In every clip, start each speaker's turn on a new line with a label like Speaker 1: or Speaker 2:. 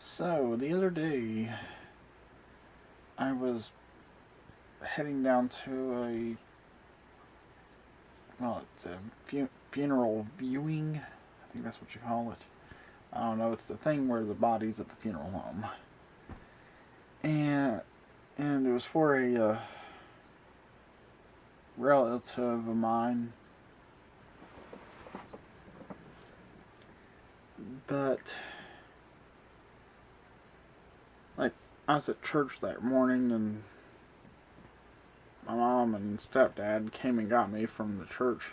Speaker 1: So, the other day, I was heading down to it's a funeral viewing. I think that's what you call it. I don't know, it's the thing where the body's at the funeral home. And, and it was for a relative of mine. But, I was at church that morning, and my mom and stepdad came and got me from the church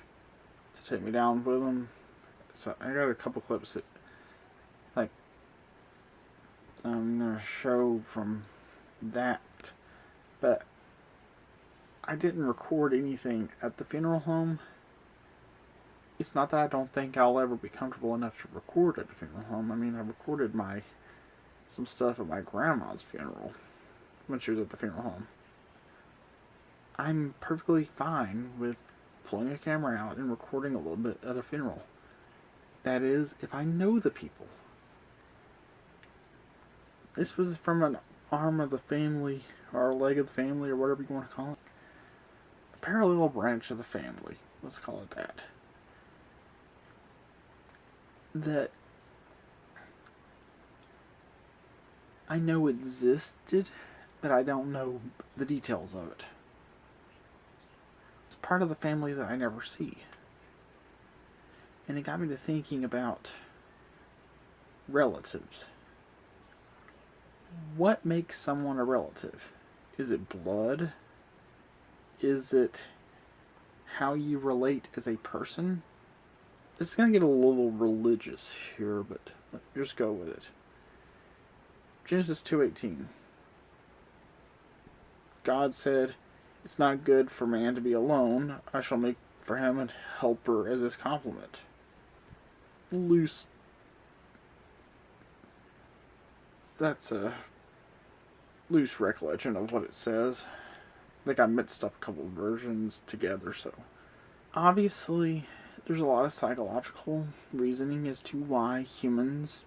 Speaker 1: to take me down with them. So I got a couple clips that, I'm gonna show from that, but I didn't record anything at the funeral home. It's not that I don't think I'll ever be comfortable enough to record at a funeral home. I mean, I recorded some stuff at my grandma's funeral when she was at the funeral home. I'm perfectly fine with pulling a camera out and recording a little bit at a funeral. That is, if I know the people. This was from an arm of the family, or a leg of the family, or whatever you want to call it. A parallel branch of the family, let's call it that. That I know existed, but I don't know the details of it. It's part of the family that I never see. And it got me to thinking about relatives. What makes someone a relative? Is it blood? Is it how you relate as a person? This is going to get a little religious here, but let's just go with it. Genesis 2:18. God said, "It's not good for man to be alone. I shall make for him a helper as his complement." That's a loose recollection of what it says. I think I mixed up a couple of versions together, so. Obviously, there's a lot of psychological reasoning as to why humans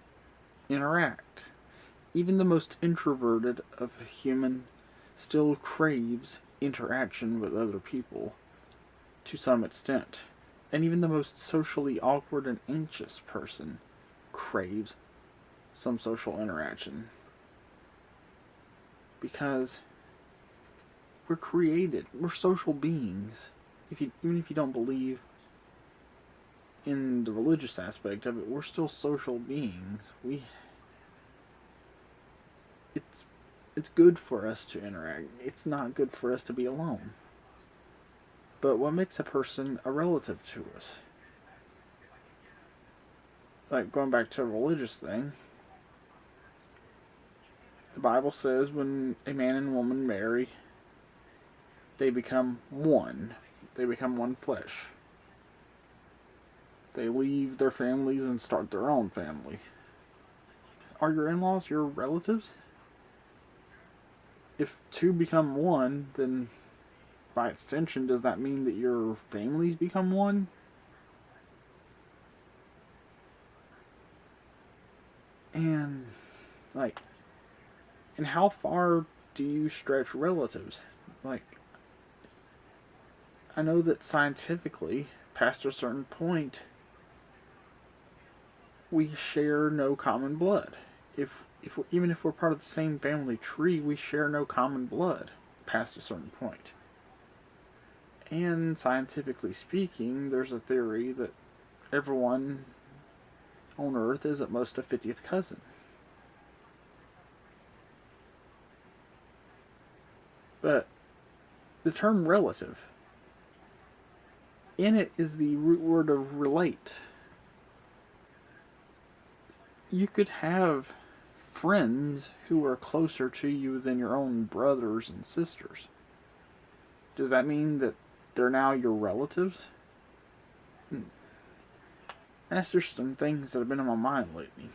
Speaker 1: interact. Even the most introverted of a human still craves interaction with other people to some extent. And even the most socially awkward and anxious person craves some social interaction. Because we're social beings. Even if you don't believe in the religious aspect of it, we're still social beings. It's good for us to interact. It's not good for us to be alone. But what makes a person a relative to us? Like, going back to a religious thing, the Bible says when a man and woman marry, they become one. They become one flesh. They leave their families and start their own family. Are your in-laws your relatives? If two become one, then by extension, does that mean that your families become one? And, and how far do you stretch relatives? I know that scientifically, past a certain point, we share no common blood. Even if we're part of the same family tree, we share no common blood past a certain point. And scientifically speaking, there's a theory that everyone on Earth is at most a 50th cousin. But the term relative, in it is the root word of relate. You could have friends who are closer to you than your own brothers and sisters. Does that mean that they're now your relatives? That's just some things that have been on my mind lately.